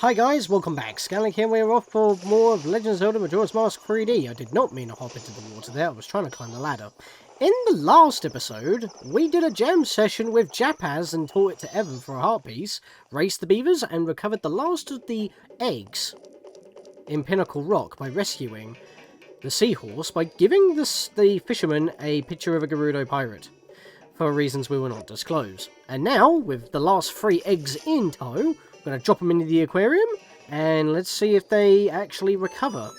Hi guys, welcome back. Scatlink here, we're off for more of Legend of Zelda Majora's Mask 3D. I did not mean to hop into the water there, I was trying to climb the ladder. In the last episode, we did a jam session with Japaz and taught it to Evan for a heart piece, raced the beavers, and recovered the last of the eggs in Pinnacle Rock by rescuing the seahorse by giving the fisherman a picture of a Gerudo pirate, for reasons we will not disclose. And now, with the last 3 eggs in tow, I'm going to drop them into the aquarium, and let's see if they actually recover.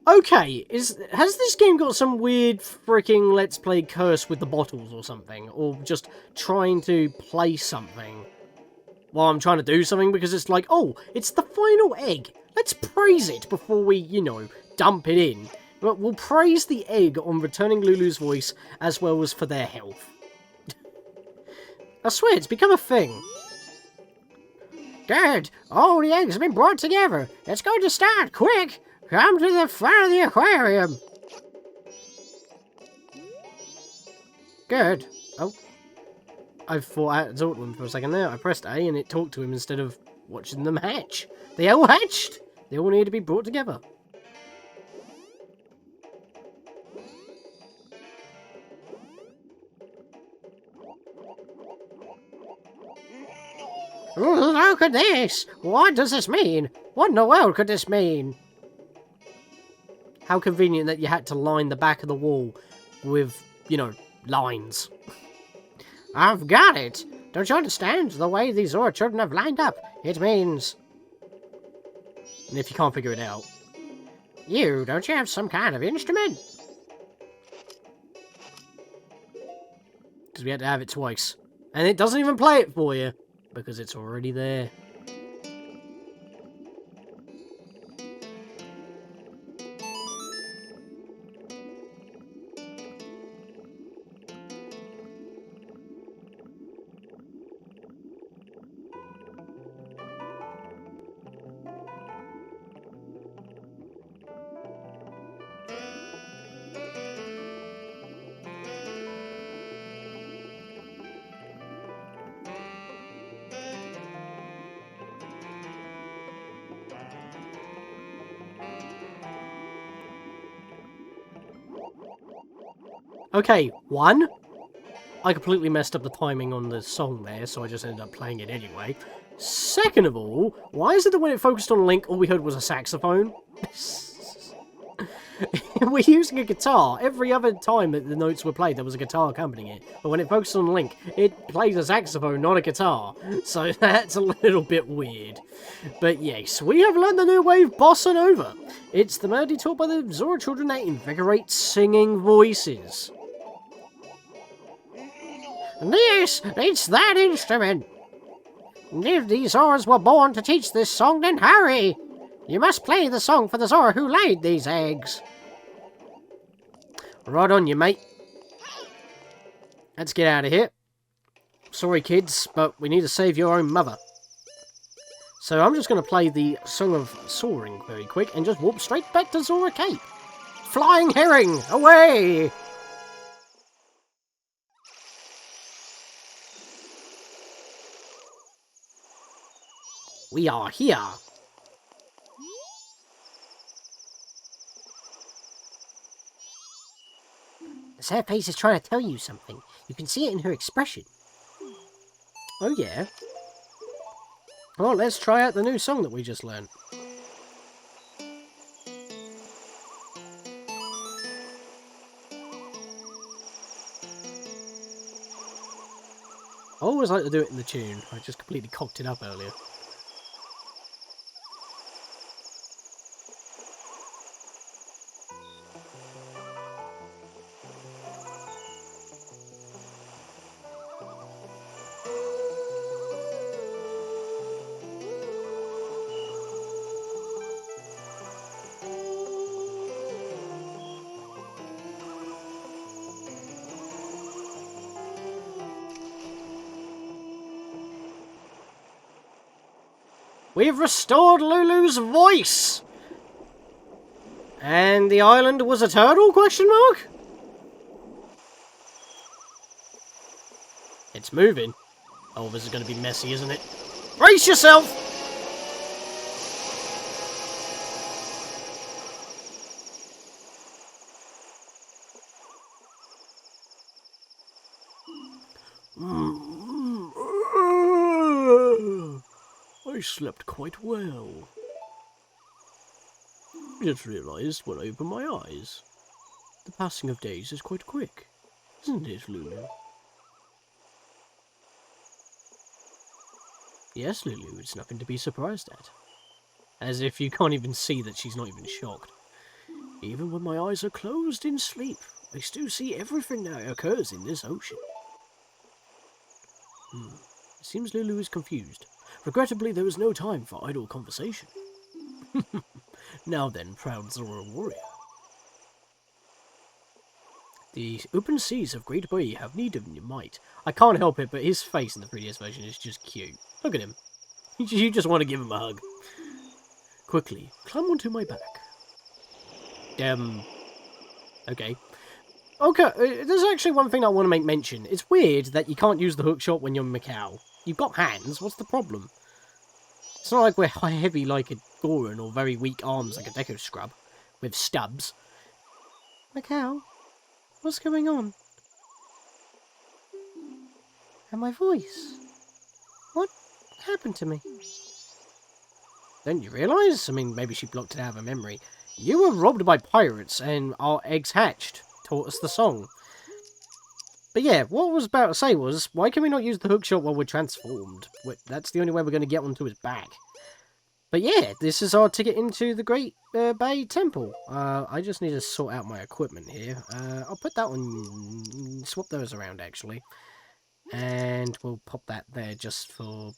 Okay, has this game got some weird freaking Let's Play curse with the bottles or something? Or just trying to play something while I'm trying to do something, because it's like, oh, it's the final egg. Let's praise it before we, dump it in. But we'll praise the egg on returning Lulu's voice as well as for their health. I swear, it's become a thing. Good. All the eggs have been brought together. It's going to start. Quick! Come to the front of the aquarium. Good. Oh. I thought I had to talk to him for a second there. I pressed A and it talked to him instead of watching them hatch. They all hatched. They all need to be brought together. Look at this! What does this mean? What in the world could this mean? How convenient that you had to line the back of the wall with, lines. I've got it! Don't you understand? The way these Zora children have lined up, it means... And if you can't figure it out... don't you have some kind of instrument? Because we had to have it twice. And it doesn't even play it for you. Because it's already there. Okay, 1, I completely messed up the timing on the song there, so I just ended up playing it anyway. Second of all, why is it that when it focused on Link, all we heard was a saxophone? We're using a guitar. Every other time that the notes were played, there was a guitar accompanying it. But when it focused on Link, it plays a saxophone, not a guitar. So that's a little bit weird. But yes, we have learned the new wave Bossa Nova. It's the melody taught by the Zora children that invigorates singing voices. Yes, it's that instrument. If these Zoras were born to teach this song, then hurry! You must play the song for the Zora who laid these eggs. Right on you, mate. Let's get out of here. Sorry, kids, but we need to save your own mother. So I'm just going to play the Song of Soaring very quick and just warp straight back to Zora Cape. Flying herring, away! We are here. The sad face is trying to tell you something. You can see it in her expression. Oh yeah. Well, let's try out the new song that we just learned. I always like to do it in the tune. I just completely cocked it up earlier. We've restored Lulu's voice! And the island was a turtle, question mark? It's moving. Oh, this is going to be messy, isn't it? Brace yourself! I slept quite well. Just realised when I opened my eyes. The passing of days is quite quick, isn't it, Lulu? Yes, Lulu, it's nothing to be surprised at. As if you can't even see that she's not even shocked. Even when my eyes are closed in sleep, I still see everything that occurs in this ocean. It seems Lulu is confused. Regrettably, there is no time for idle conversation. Now then, proud Zora warrior. The open seas of Great Bay have need of your might. I can't help it, but his face in the 3DS version is just cute. Look at him. You just want to give him a hug. Quickly, climb onto my back. Okay. Okay, there's actually one thing I want to make mention. It's weird that you can't use the hookshot when you're Macau. You've got hands, what's the problem? It's not like we're heavy like a Goron or very weak arms like a Deco Scrub, with stubs. Macau, what's going on? And my voice? What happened to me? Don't you realise? I mean, maybe she blocked it out of her memory. You were robbed by pirates and our eggs hatched. Taught us the song. But yeah, what I was about to say was, why can we not use the hookshot while we're transformed? That's the only way we're going to get onto his back. But yeah, this is our ticket into the Great Bay Temple. I just need to sort out my equipment here. I'll put that one, swap those around actually. And we'll pop that there just for...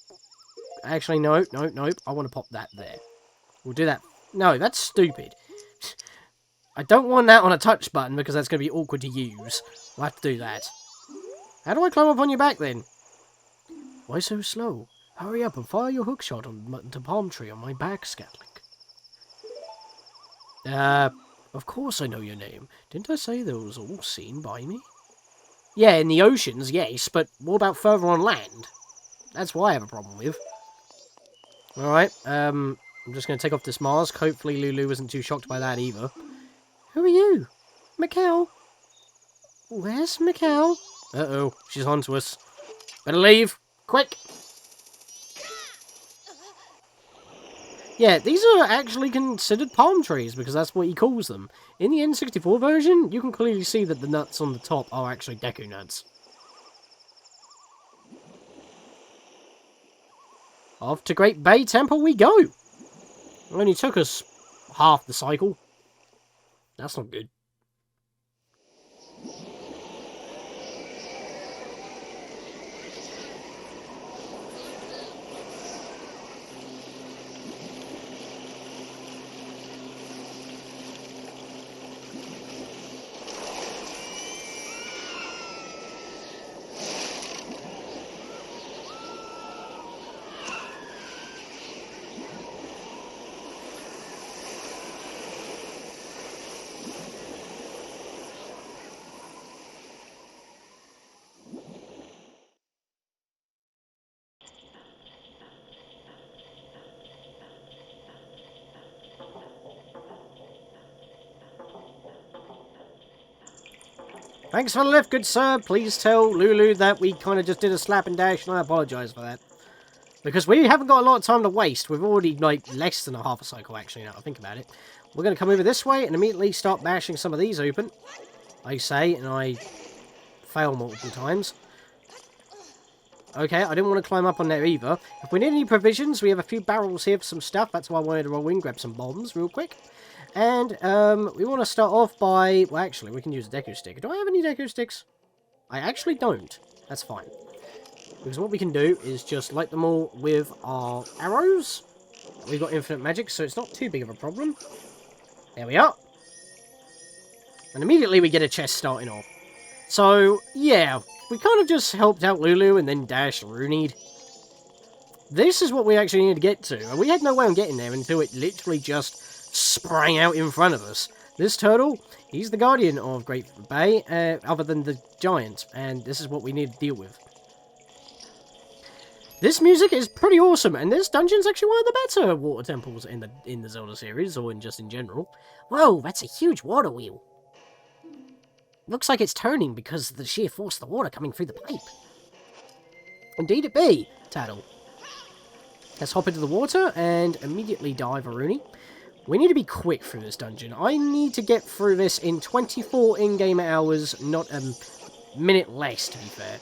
Actually, no, I want to pop that there. We'll do that. No, that's stupid. I don't want that on a touch button because that's going to be awkward to use. We'll have to do that. How do I climb up on your back then? Why so slow? Hurry up and fire your hookshot on the palm tree on my back, Scatlink. Of course I know your name. Didn't I say there was all seen by me? Yeah, in the oceans, yes, but what about further on land? That's what I have a problem with. Alright, I'm just going to take off this mask. Hopefully Lulu isn't too shocked by that either. Who are you? Macau? Where's Macau? Uh-oh, she's on to us. Better leave! Quick! Yeah, these are actually considered palm trees, because that's what he calls them. In the N64 version, you can clearly see that the nuts on the top are actually Deku nuts. Off to Great Bay Temple we go! It only took us half the cycle. That's not good. Thanks for the lift, good sir. Please tell Lulu that we kind of just did a slap and dash, and I apologise for that. Because we haven't got a lot of time to waste. We've already, like, less than a half a cycle, actually, now I think about it. We're going to come over this way and immediately start bashing some of these open. I say, and I fail multiple times. Okay, I didn't want to climb up on there either. If we need any provisions, we have a few barrels here for some stuff. That's why I wanted to roll in, grab some bombs real quick. And we want to start off by... Well, actually, we can use a deco stick. Do I have any deco sticks? I actually don't. That's fine. Because what we can do is just light them all with our arrows. We've got infinite magic, so it's not too big of a problem. There we are. And immediately we get a chest starting off. So, yeah, we kind of just helped out Lulu and then dashed Rooney'd. This is what we actually need to get to. And we had no way of getting there until it literally just sprang out in front of us. This turtle, he's the guardian of Great Bay, other than the giant. And this is what we need to deal with. This music is pretty awesome, and this dungeon's actually one of the better water temples in the Zelda series, or just in general. Whoa, that's a huge water wheel. Looks like it's turning because of the sheer force of the water coming through the pipe. Indeed it be, Tattle. Let's hop into the water and immediately dive a Rooney. We need to be quick through this dungeon. I need to get through this in 24 in-game hours, not a minute less, to be fair.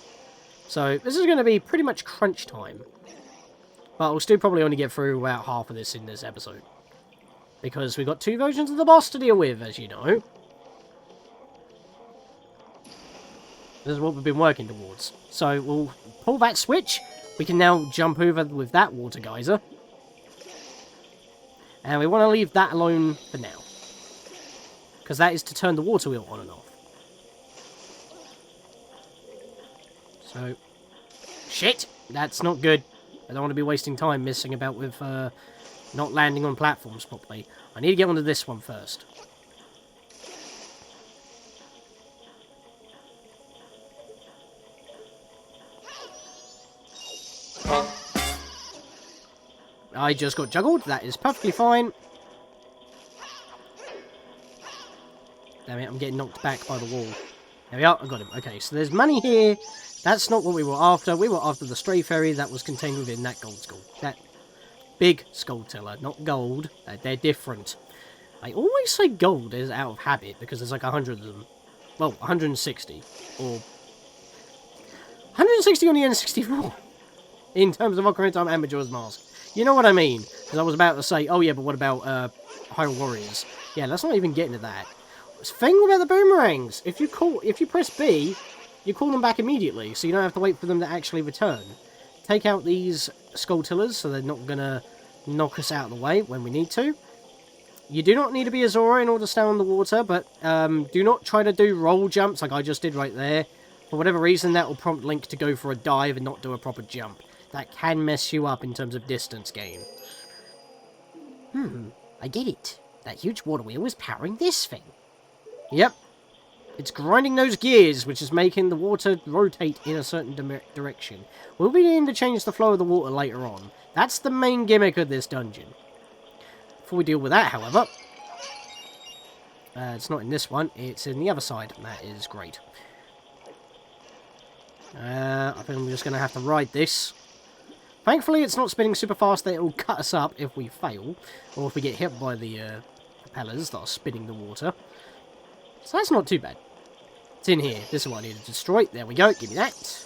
So, this is going to be pretty much crunch time. But we'll still probably only get through about half of this in this episode. Because we've got 2 versions of the boss to deal with, as you know. This is what we've been working towards. So, we'll pull that switch. We can now jump over with that water geyser. And we want to leave that alone for now. Because that is to turn the water wheel on and off. So, shit! That's not good. I don't want to be wasting time messing about with not landing on platforms properly. I need to get onto this one first. I just got juggled. That is perfectly fine. Damn it, I'm getting knocked back by the wall. There we are, I got him. Okay, so there's money here. That's not what we were after. We were after the stray fairy that was contained within that gold skull. That big skull teller, not gold. They're different. I always say gold is out of habit because there's like 100 of them. Well, 160. Or 160 on the N64. In terms of Ocarina of Time and Majora's Mask. You know what I mean? Because I was about to say, oh yeah, but what about Hyrule Warriors? Yeah, let's not even get into that. Thing about the boomerangs, if you press B, you call them back immediately, so you don't have to wait for them to actually return. Take out these skull tillers, so they're not gonna knock us out of the way when we need to. You do not need to be a Zora in order to stay on the water, but do not try to do roll jumps like I just did right there. For whatever reason, that will prompt Link to go for a dive and not do a proper jump. That can mess you up in terms of distance gain. I get it. That huge water wheel is powering this thing. Yep. It's grinding those gears, which is making the water rotate in a certain direction. We'll be needing to change the flow of the water later on. That's the main gimmick of this dungeon. Before we deal with that, however... it's not in this one, it's in the other side, and that is great. I think I'm just going to have to ride this. Thankfully, it's not spinning super fast that it will cut us up if we fail, or if we get hit by the propellers that are spinning the water. So that's not too bad. It's in here. This is what I need to destroy. There we go. Give me that.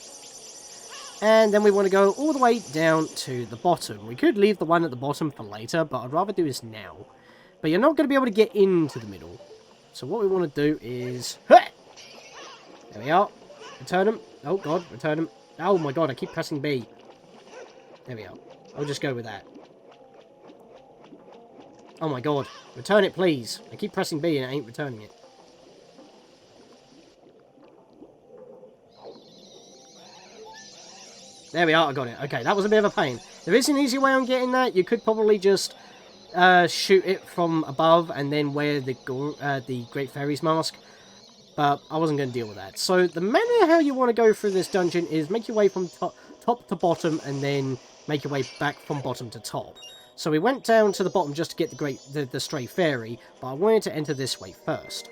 And then we want to go all the way down to the bottom. We could leave the one at the bottom for later, but I'd rather do this now. But you're not going to be able to get into the middle. So what we want to do is... There we are. Return them. Oh, God. Return them. Oh, my God. I keep pressing B. There we are. I'll just go with that. Oh, my God. Return it, please. I keep pressing B and it ain't returning it. There we are, I got it. Okay, that was a bit of a pain. There is an easy way on getting that. You could probably just shoot it from above and then wear the Great Fairy's mask. But I wasn't going to deal with that. So the manner how you want to go through this dungeon is make your way from top to bottom and then make your way back from bottom to top. So we went down to the bottom just to get the Stray Fairy, but I wanted to enter this way first.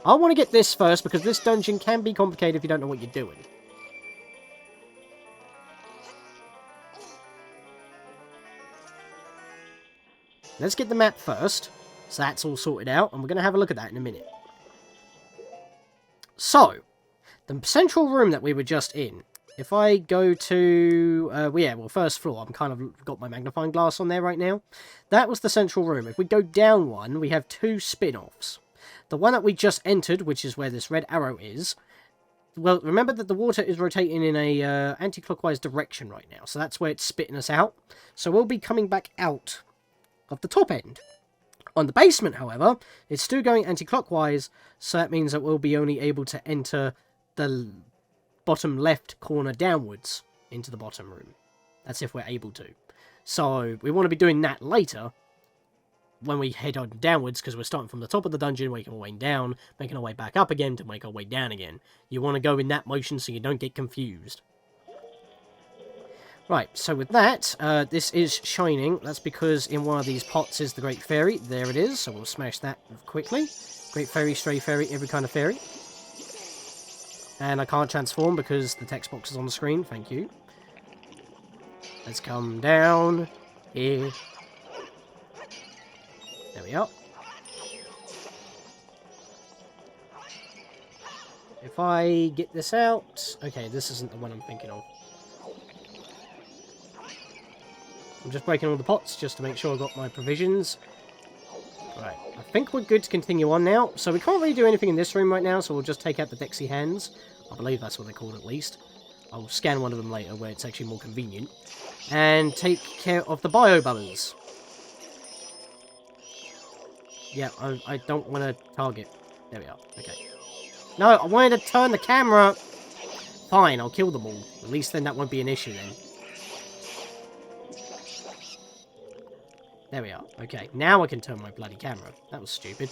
I want to get this first because this dungeon can be complicated if you don't know what you're doing. Let's get the map first, so that's all sorted out, and we're going to have a look at that in a minute. So, the central room that we were just in, if I go to, first floor, I'm kind of got my magnifying glass on there right now. That was the central room. If we go down one, we have 2 spin-offs. The one that we just entered, which is where this red arrow is, well, remember that the water is rotating in a anti-clockwise direction right now, so that's where it's spitting us out. So we'll be coming back out of the top end. On the basement, however, it's still going anti-clockwise, so that means that we'll be only able to enter the bottom left corner downwards into the bottom room. That's if we're able to. So we want to be doing that later when we head on downwards, because we're starting from the top of the dungeon, making our way down, making our way back up again to make our way down again. You want to go in that motion so you don't get confused. Right, so with that, this is shining. That's because in one of these pots is the Great Fairy. There it is, so we'll smash that quickly. Great Fairy, Stray Fairy, every kind of fairy. And I can't transform because the text box is on the screen. Thank you. Let's come down here. There we are. If I get this out... Okay, this isn't the one I'm thinking of. I'm just breaking all the pots just to make sure I've got my provisions. Right, I think we're good to continue on now. So we can't really do anything in this room right now, so we'll just take out the Dexy hands. I believe that's what they're called at least. I'll scan one of them later where it's actually more convenient. And take care of the bio bubbles. Yeah, I don't want to target. There we are, okay. No, I wanted to turn the camera. Fine, I'll kill them all. At least then that won't be an issue then. There we are. Okay, now I can turn my bloody camera. That was stupid.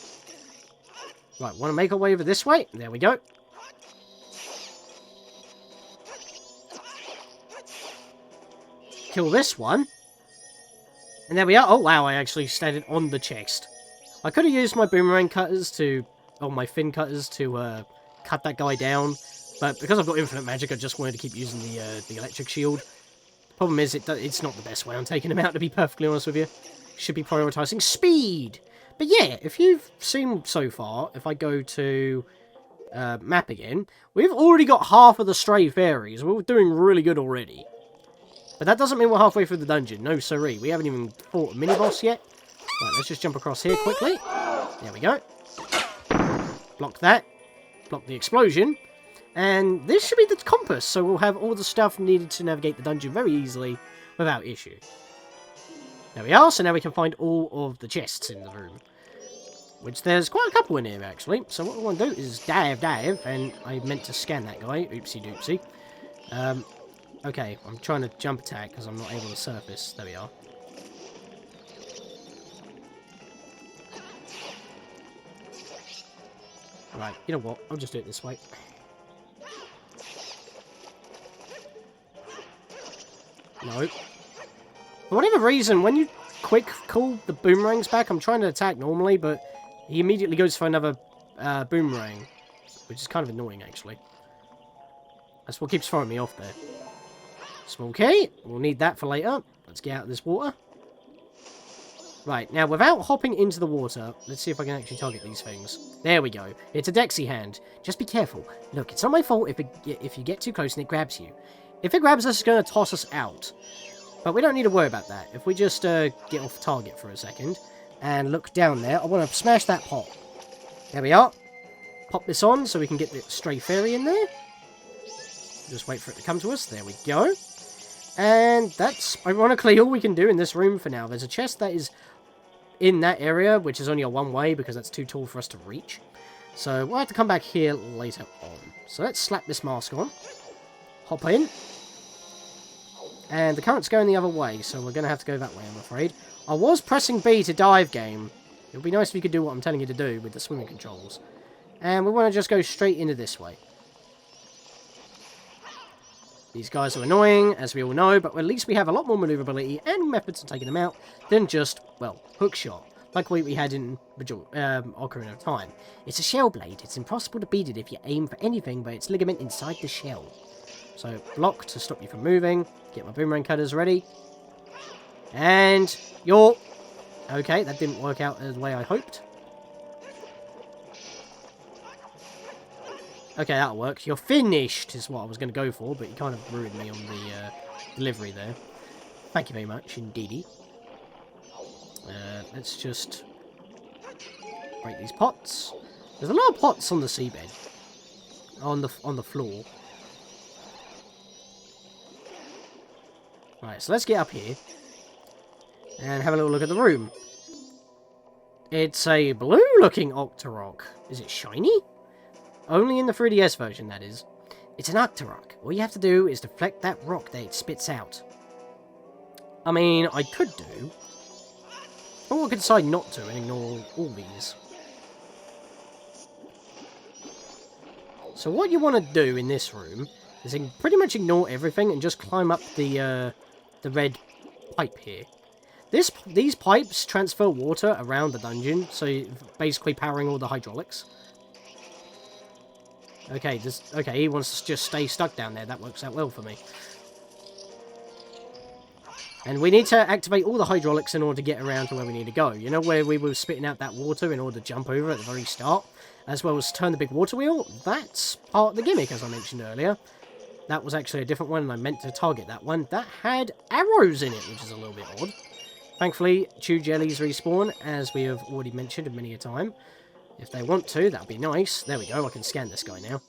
Right, want to make our way over this way? There we go. Kill this one. And there we are. Oh, wow, I actually standed on the chest. I could have used my boomerang cutters to... or my fin cutters to cut that guy down. But because I've got infinite magic, I just wanted to keep using the electric shield. The problem is, it's not the best way on taking him out, to be perfectly honest with you. Should be prioritising speed. But yeah, if you've seen so far, if I go to map again, we've already got half of the stray fairies. We're doing really good already. But that doesn't mean we're halfway through the dungeon. No siree. We haven't even fought a mini-boss yet. Right, let's just jump across here quickly. There we go. Block that. Block the explosion. And this should be the compass, so we'll have all the stuff needed to navigate the dungeon very easily without issue. There we are, so now we can find all of the chests in the room. Which there's quite a couple in here, actually. So what we want to do is dive, and I meant to scan that guy. Oopsie doopsie. Okay, I'm trying to jump attack because I'm not able to surface. There we are. Right, you know what? I'll just do it this way. No. For whatever reason, when you quick call the boomerangs back, I'm trying to attack normally, but he immediately goes for another boomerang, which is kind of annoying, actually. That's what keeps throwing me off there. Small key. We'll need that for later. Let's get out of this water. Right, now without hopping into the water, let's see if I can actually target these things. There we go. It's a Dexy hand. Just be careful. Look, it's not my fault if you get too close and it grabs you. If it grabs us, it's going to toss us out. But we don't need to worry about that. If we just get off target for a second and look down there, I want to smash that pot. There we are. Pop this on so we can get the stray fairy in there. Just wait for it to come to us. There we go. And that's ironically all we can do in this room for now. There's a chest that is in that area, which is only a one-way because that's too tall for us to reach. So we'll have to come back here later on. So let's slap this mask on. Hop in. And the current's going the other way, so we're going to have to go that way, I'm afraid. I was pressing B to dive game. It would be nice if you could do what I'm telling you to do with the swimming controls. And we want to just go straight into this way. These guys are annoying, as we all know, but at least we have a lot more maneuverability and methods of taking them out than just, well, hook shot, like we had in Ocarina of Time. It's a shell blade. It's impossible to beat it if you aim for anything but its ligament inside the shell. So, block to stop you from moving. Get my boomerang cutters ready. And you're... Okay, that didn't work out the way I hoped. Okay, that'll work. You're finished, is what I was going to go for, but you kind of ruined me on the delivery there. Thank you very much, indeedy. Let's just break these pots. There's a lot of pots on the seabed. On the floor. Right, so let's get up here. And have a little look at the room. It's a blue-looking Octorok. Is it shiny? Only in the 3DS version, that is. It's an Octorok. All you have to do is deflect that rock that it spits out. I mean, I could do. Or I could decide not to and ignore all these. So what you want to do in this room is pretty much ignore everything and just climb up the the red pipe here. These pipes transfer water around the dungeon, so basically powering all the hydraulics. Okay, okay, he wants to just stay stuck down there. That works out well for me. And we need to activate all the hydraulics in order to get around to where we need to go. You know where we were spitting out that water in order to jump over at the very start? As well as turn the big water wheel? That's part of the gimmick, as I mentioned earlier. That was actually a different one, and I meant to target that one. That had arrows in it, which is a little bit odd. Thankfully, chew jellies respawn, as we have already mentioned many a time. If they want to, that would be nice. There we go, I can scan this guy now.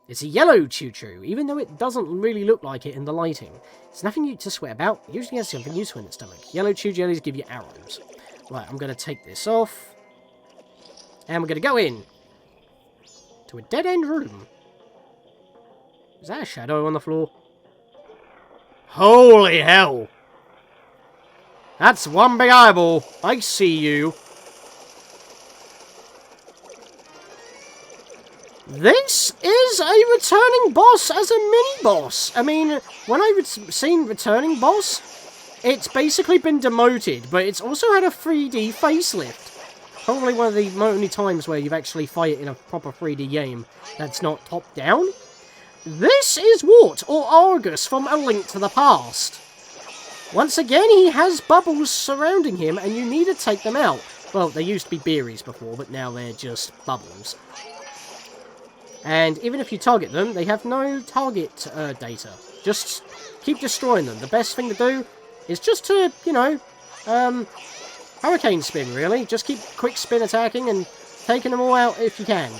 It's a yellow choo-choo, even though it doesn't really look like it in the lighting. It's nothing to sweat about, usually has something useful in its stomach. Yellow chew jellies give you arrows. Right, I'm going to take this off. And we're going to go in. To a dead-end room. Is that a shadow on the floor? Holy hell! That's one big eyeball. I see you. This is a returning boss as a mini-boss. I mean, when I've seen returning boss, it's basically been demoted, but it's also had a 3D facelift. Probably one of the only times where you've actually fight in a proper 3D game that's not top-down. This is Wart, or Argus, from A Link to the Past. Once again, he has bubbles surrounding him, and you need to take them out. Well, they used to be berries before, but now they're just bubbles. And even if you target them, they have no target data. Just keep destroying them. The best thing to do is just to, you know, hurricane spin, really. Just keep quick spin attacking and taking them all out if you can.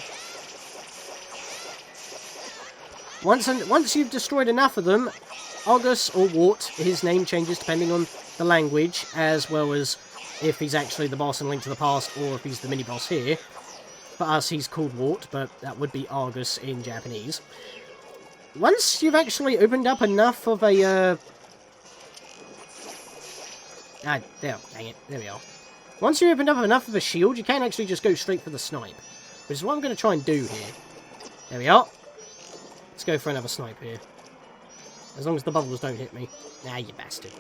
Once you've destroyed enough of them, Argus, or Wart, his name changes depending on the language, as well as if he's actually the boss in Link to the Past, or if he's the mini-boss here. For us, he's called Wart, but that would be Argus in Japanese. Once you've actually opened up enough of a, dang it, there we are. Once you opened up enough of a shield, you can actually just go straight for the snipe. Which is what I'm going to try and do here. There we are. Let's go for another snipe here. As long as the bubbles don't hit me. Nah, you bastard.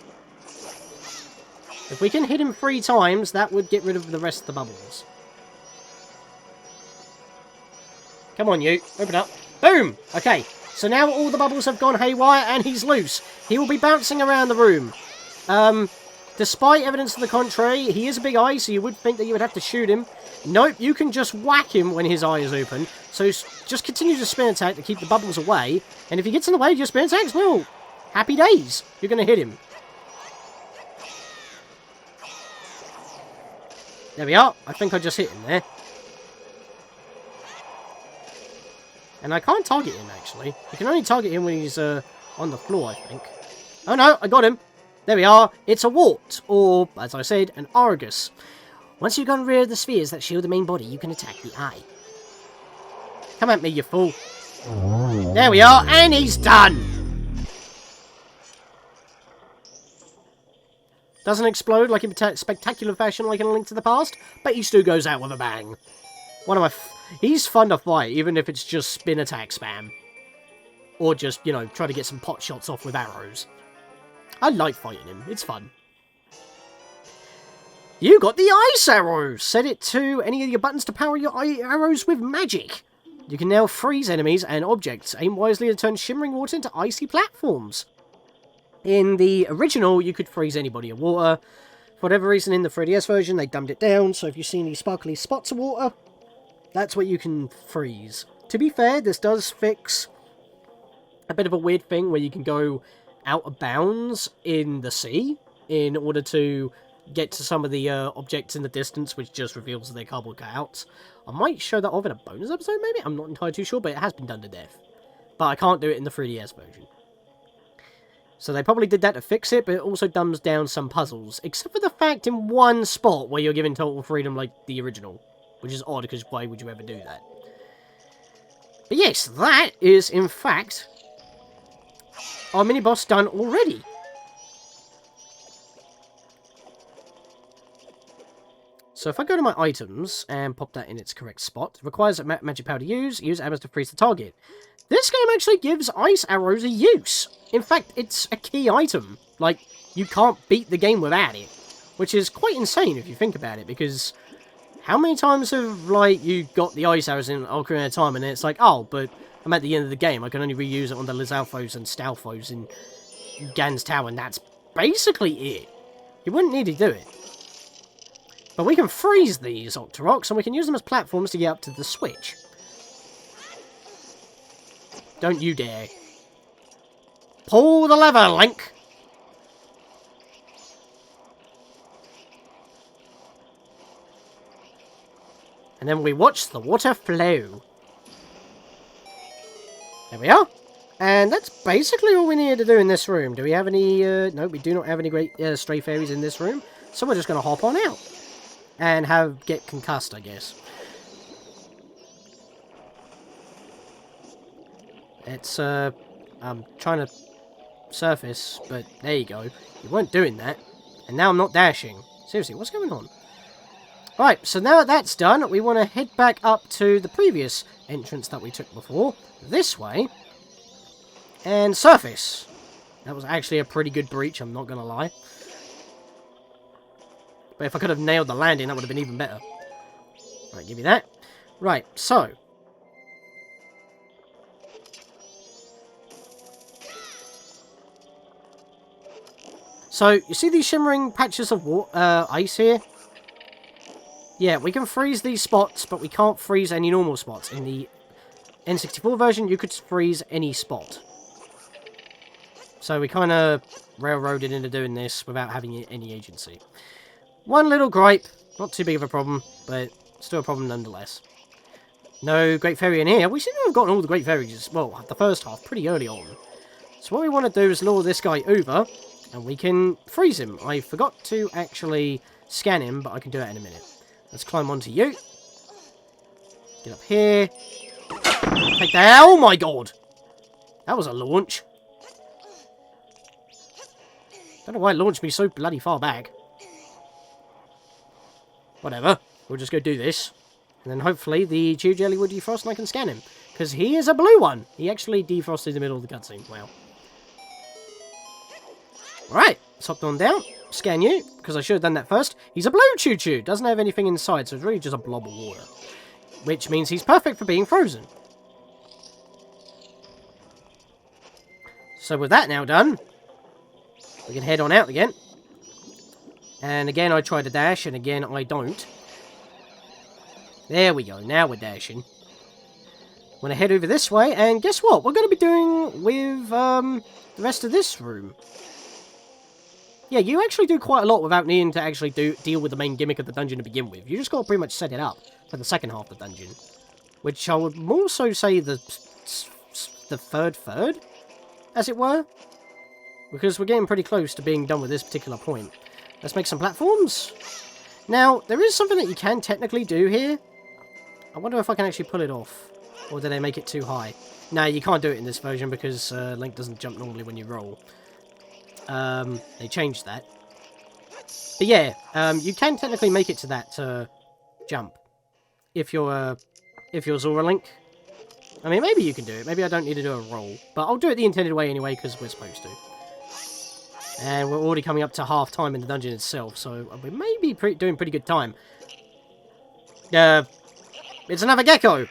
If we can hit him 3 times, that would get rid of the rest of the bubbles. Come on, you. Open up. Boom! Okay, so now all the bubbles have gone haywire and he's loose. He will be bouncing around the room. Despite evidence to the contrary, he is a big eye, so you would think that you would have to shoot him. Nope, you can just whack him when his eye is open. So just continue to spin attack to keep the bubbles away. And if he gets in the way, your spin attacks will. Happy days. You're going to hit him. There we are. I think I just hit him there. And I can't target him, actually. You can only target him when he's on the floor, I think. Oh no, I got him. There we are. It's a Wart, or, as I said, an Argus. Once you've gotten rid of the spheres that shield the main body, you can attack the eye. Come at me, you fool. There we are, and he's done! Doesn't explode like in spectacular fashion like in A Link to the Past, but he still goes out with a bang. One of my... He's fun to fight, even if it's just spin attack spam. Or just, you know, try to get some pot shots off with arrows. I like fighting him, it's fun. You got the ice arrows! Set it to any of your buttons to power your arrows with magic. You can now freeze enemies and objects. Aim wisely to turn shimmering water into icy platforms. In the original, you could freeze anybody in water. For whatever reason, in the 3DS version, they dumbed it down, so if you see any sparkly spots of water, that's what you can freeze. To be fair, this does fix a bit of a weird thing where you can go out of bounds in the sea in order to get to some of the objects in the distance, which just reveals that they're cardboard cutouts. I might show that off in a bonus episode, maybe? I'm not entirely too sure, but it has been done to death. But I can't do it in the 3DS version. So they probably did that to fix it, but it also dumbs down some puzzles. Except for the fact in one spot where you're given total freedom like the original. Which is odd, because why would you ever do that? But yes, that is, in fact, our mini-boss done already. So if I go to my items and pop that in its correct spot, it requires a magic power to use arrows to freeze the target. This game actually gives ice arrows a use. In fact, it's a key item. Like, you can't beat the game without it. Which is quite insane if you think about it, because how many times have, like, you got the ice arrows in Ocarina of Time, and then it's like, oh, but I'm at the end of the game, I can only reuse it on the Lizalfos and Stalfos in Gan's Tower, and that's basically it. You wouldn't need to do it. But we can freeze these Octoroks, and we can use them as platforms to get up to the switch. Don't you dare. Pull the lever, Link! And then we watch the water flow. There we are. And that's basically all we need to do in this room. Do we have any... no, we do not have any great stray fairies in this room. So we're just going to hop on out. And get concussed, I guess. It's, I'm trying to surface, but there you go. You weren't doing that. And now I'm not dashing. Seriously, what's going on? Right, so now that that's done, we want to head back up to the previous entrance that we took before. This way. And surface. That was actually a pretty good breach, I'm not going to lie. But if I could have nailed the landing, that would have been even better. Right, give me that. Right, so. So, you see these shimmering patches of ice here? Yeah, we can freeze these spots, but we can't freeze any normal spots. In the N64 version, you could freeze any spot. So we kind of railroaded into doing this without having any agency. One little gripe, not too big of a problem, but still a problem nonetheless. No Great Fairy in here. We seem to have gotten all the Great Fairies, well, the first half, pretty early on. So what we want to do is lure this guy over, and we can freeze him. I forgot to actually scan him, but I can do that in a minute. Let's climb onto you. Get up here. Take that. Oh my god! That was a launch. Don't know why it launched me so bloody far back. Whatever. We'll just go do this. And then hopefully the Chew Jelly will defrost and I can scan him. Because he is a blue one. He actually defrosted in the middle of the cutscene. Wow. Alright. Let's hop on down. Scan you, because I should have done that first. He's a blue choo-choo. Doesn't have anything inside, so it's really just a blob of water. Which means he's perfect for being frozen. So with that now done, we can head on out again. And again, I try to dash, and again, I don't. There we go. Now we're dashing. I'm going to head over this way, and guess what? We're going to be doing with the rest of this room. Yeah, you actually do quite a lot without needing to actually deal with the main gimmick of the dungeon to begin with. You just got to pretty much set it up for the second half of the dungeon. Which I would more so say the third, as it were. Because we're getting pretty close to being done with this particular point. Let's make some platforms. Now, there is something that you can technically do here. I wonder if I can actually pull it off. Or do they make it too high? No, you can't do it in this version because Link doesn't jump normally when you roll. They changed that. But yeah, you can technically make it to that jump if you're Zora Link. I mean, maybe you can do it. Maybe I don't need to do a roll, but I'll do it the intended way anyway because we're supposed to. And we're already coming up to half time in the dungeon itself, so we may be doing pretty good time. It's another gecko.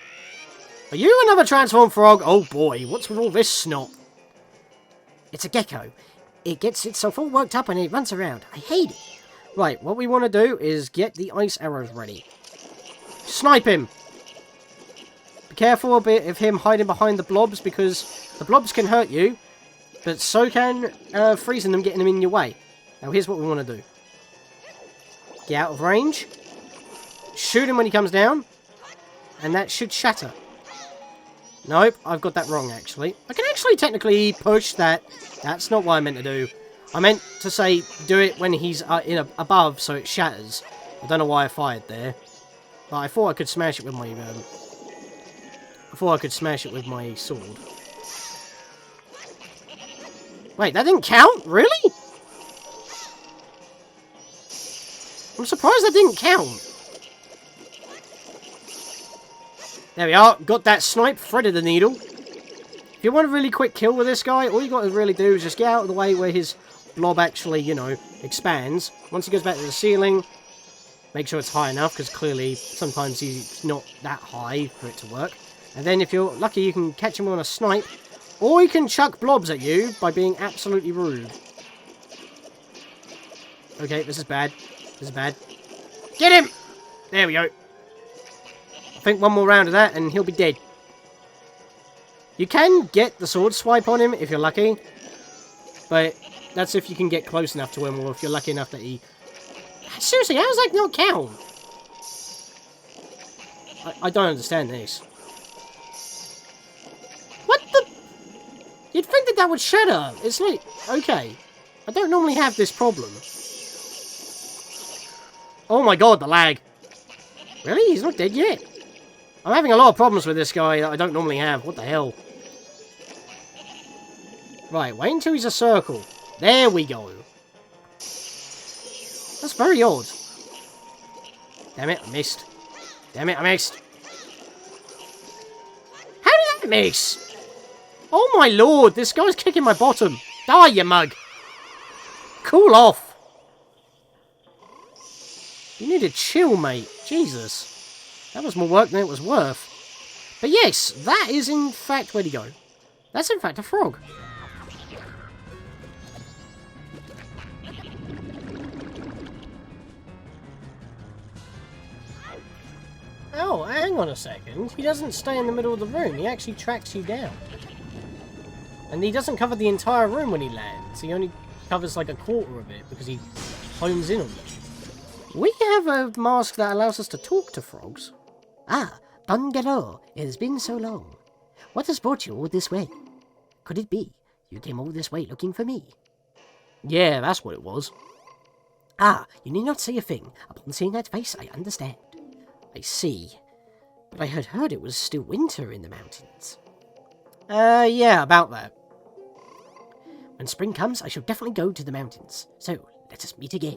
Are you another transform frog? Oh boy, what's with all this snot? It's a gecko. It gets itself all worked up and it runs around. I hate it. Right, what we want to do is get the ice arrows ready. Snipe him! Be careful a bit of him hiding behind the blobs because the blobs can hurt you, but so can freezing them, getting them in your way. Now here's what we want to do. Get out of range. Shoot him when he comes down. And that should shatter. Nope, I've got that wrong, actually. I can actually technically push that. That's not what I meant to do. I meant to say, do it when he's above, so it shatters. I don't know why I fired there. But I thought I could smash it with my... sword. Wait, that didn't count? Really? I'm surprised that didn't count. There we are. Got that snipe. Threaded the needle. If you want a really quick kill with this guy, all you got to really do is just get out of the way where his blob actually, you know, expands. Once he goes back to the ceiling, make sure it's high enough, because clearly sometimes he's not that high for it to work. And then if you're lucky, you can catch him on a snipe, or he can chuck blobs at you by being absolutely rude. Okay, this is bad. This is bad. Get him! There we go. I think one more round of that and he'll be dead. You can get the sword swipe on him if you're lucky. But that's if you can get close enough to him, or if you're lucky enough that he... Seriously, how does that not count? I don't understand this. What the... You'd think that that would shatter. It's like... Okay. I don't normally have this problem. Oh my god, the lag. Really? He's not dead yet? I'm having a lot of problems with this guy that I don't normally have. What the hell? Right, wait until he's a circle. There we go. That's very odd. Damn it, I missed. Damn it, I missed. How did that miss? Oh my lord, this guy's kicking my bottom. Die, you mug. Cool off. You need to chill, mate. Jesus. That was more work than it was worth. But yes, that is in fact... Where'd he go? That's in fact a frog. Oh, hang on a second. He doesn't stay in the middle of the room. He actually tracks you down. And he doesn't cover the entire room when he lands. He only covers like a quarter of it because he hones in on them. We have a mask that allows us to talk to frogs. Ah, Bungalow, it has been so long. What has brought you all this way? Could it be you came all this way looking for me? Yeah, that's what it was. Ah, you need not say a thing. Upon seeing that face, I understand. I see. But I had heard it was still winter in the mountains. Yeah, about that. When spring comes, I shall definitely go to the mountains. So, let us meet again.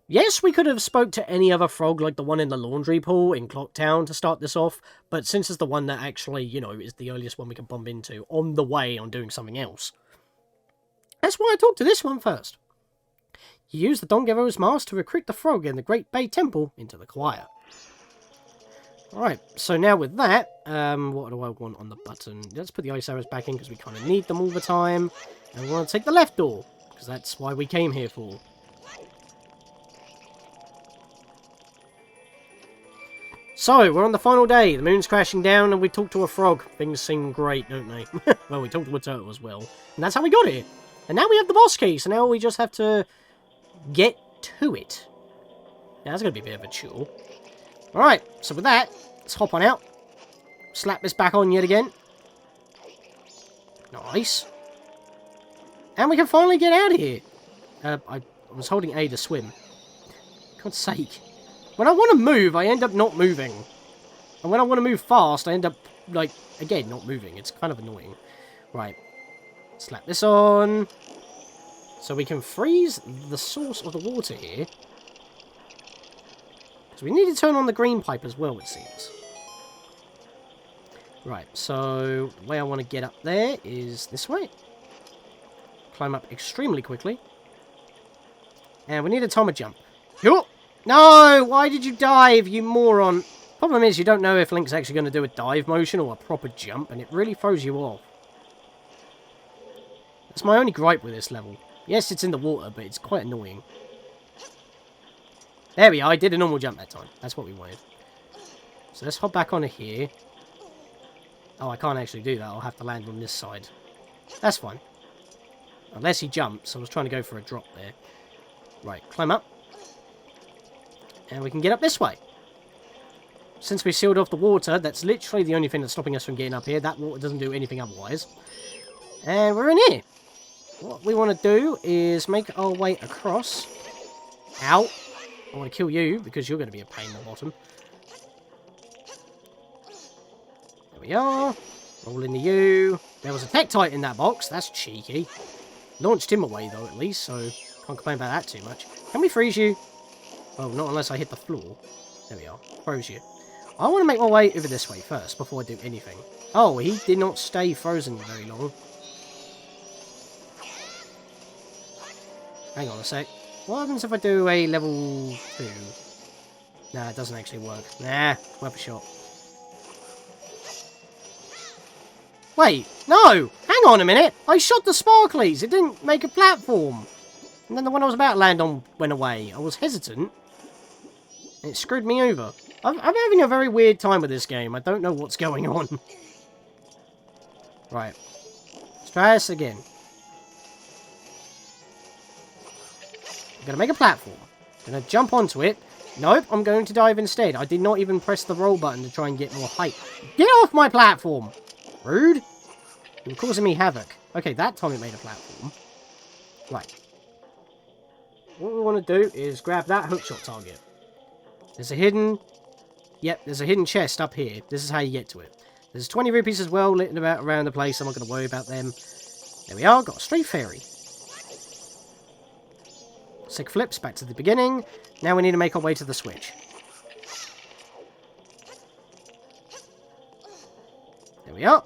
Yes, we could have spoke to any other frog like the one in the laundry pool in Clocktown to start this off, but since it's the one that actually, you know, is the earliest one we can bump into on the way on doing something else, that's why I talked to this one first. He used the Dongero's mask to recruit the frog in the Great Bay Temple into the choir. Alright, so now with that, what do I want on the button? Let's put the ice arrows back in because we kind of need them all the time. And we want to take the left door, because that's why we came here for. So, we're on the final day. The moon's crashing down and we talk to a frog. Things seem great, don't they? Well, we talked to a turtle as well. And that's how we got here. And now we have the boss key, so now we just have to get to it. Now, that's going to be a bit of a chore. Alright, so with that, let's hop on out. Slap this back on yet again. Nice. And we can finally get out of here. I was holding A to swim. God's sake. When I want to move, I end up not moving. And when I want to move fast, I end up, like, again, not moving. It's kind of annoying. Right. Slap this on. So we can freeze the source of the water here. So we need to turn on the green pipe as well, it seems. Right, so the way I want to get up there is this way. Climb up extremely quickly. And we need a timer jump. Yup! No! Why did you dive, you moron? Problem is, you don't know if Link's actually going to do a dive motion or a proper jump, and it really throws you off. That's my only gripe with this level. Yes, it's in the water, but it's quite annoying. There we are, I did a normal jump that time. That's what we wanted. So let's hop back onto here. Oh, I can't actually do that. I'll have to land on this side. That's fine. Unless he jumps. I was trying to go for a drop there. Right, climb up. And we can get up this way. Since we sealed off the water, that's literally the only thing that's stopping us from getting up here. That water doesn't do anything otherwise. And we're in here. What we want to do is make our way across. Ow. I want to kill you, because you're going to be a pain in the bottom. There we are. Roll into you. There was a Tektite in that box. That's cheeky. Launched him away, though, at least, so can't complain about that too much. Can we freeze you? Well, not unless I hit the floor. There we are. Froze you. I want to make my way over this way first, before I do anything. Oh, he did not stay frozen very long. Hang on a sec. What happens if I do a level 2? Nah, it doesn't actually work. Nah, worth a shot. Wait, no! Hang on a minute! I shot the sparklies! It didn't make a platform! And then the one I was about to land on went away. I was hesitant. And it screwed me over. I'm having a very weird time with this game. I don't know what's going on. Right. Let's try this again. I'm going to make a platform. I'm going to jump onto it. Nope, I'm going to dive instead. I did not even press the roll button to try and get more height. Get off my platform! Rude. You're causing me havoc. Okay, that time it made a platform. Right. What we want to do is grab that hookshot target. There's a hidden... Yep, there's a hidden chest up here. This is how you get to it. There's 20 rupees as well, littered about around the place. I'm not going to worry about them. There we are. Got a street fairy. Sick flips back to the beginning. Now we need to make our way to the switch. There we are.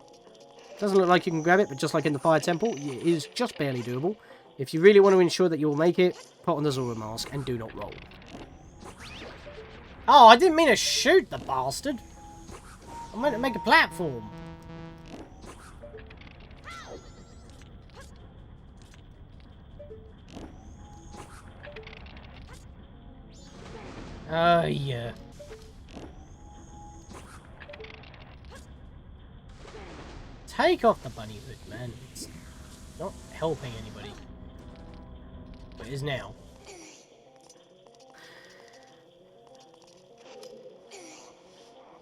Doesn't look like you can grab it, but just like in the fire temple, it is just barely doable. If you really want to ensure that you'll make it, put on the Zelda mask and do not roll. Oh, I didn't mean to shoot the bastard. I meant to make a platform. Yeah. Take off the bunny hood, man. It's not helping anybody. But it is now.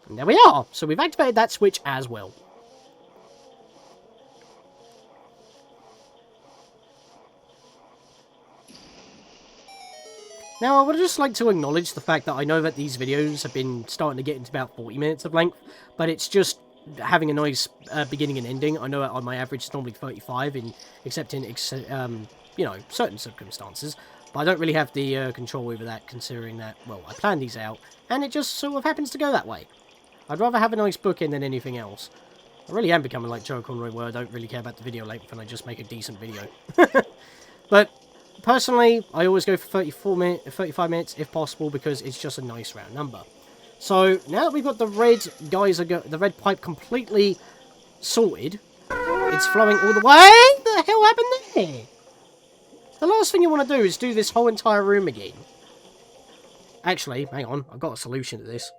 And there we are. So we've activated that switch as well. Now, I would just like to acknowledge the fact that I know that these videos have been starting to get into about 40 minutes of length, but it's just having a nice beginning and ending. I know on my average it's normally 35, except in you know, certain circumstances, but I don't really have the control over that, considering that, well, I planned these out, and it just sort of happens to go that way. I'd rather have a nice bookend than anything else. I really am becoming like Joe Conroy, where I don't really care about the video length and I just make a decent video. But personally, I always go for 35 minutes if possible, because it's just a nice round number. So now that we've got the red the red pipe completely sorted, it's flowing all the way. What the hell happened there? The last thing you want to do is do this whole entire room again. Actually, hang on, I've got a solution to this.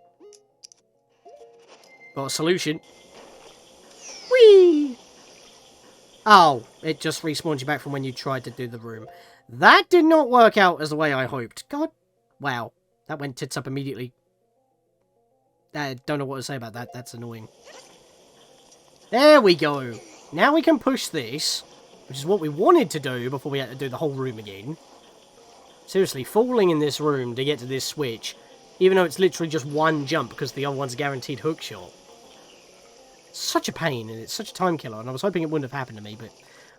Got a solution. Whee! Oh, it just respawned you back from when you tried to do the room. That did not work out as the way I hoped. God, wow. That went tits up immediately. I don't know what to say about that. That's annoying. There we go. Now we can push this, which is what we wanted to do before we had to do the whole room again. Seriously, falling in this room to get to this switch, even though it's literally just one jump because the other one's a guaranteed hookshot. Such a pain, and it's such a time killer, and I was hoping it wouldn't have happened to me, but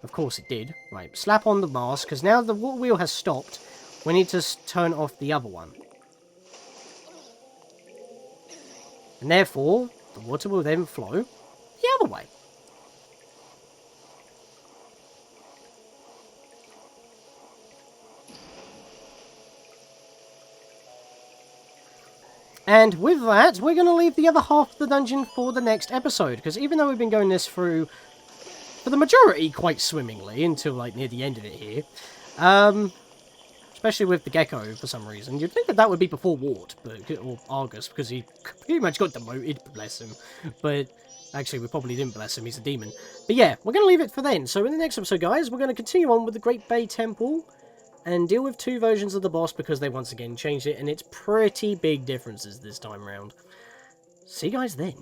of course it did. Right, slap on the mask, because now the water wheel has stopped. We need to turn off the other one. And therefore, the water will then flow the other way. And with that, we're going to leave the other half of the dungeon for the next episode, because even though we've been going this through, for the majority, quite swimmingly, until, like, near the end of it here, especially with the gecko, for some reason, you'd think that that would be before Wart, or Argus, because he pretty much got demoted, bless him, but actually, we probably didn't bless him, he's a demon. But yeah, we're going to leave it for then, so in the next episode, guys, we're going to continue on with the Great Bay Temple, and deal with 2 versions of the boss, because they once again changed it, and it's pretty big differences this time round. See you guys then.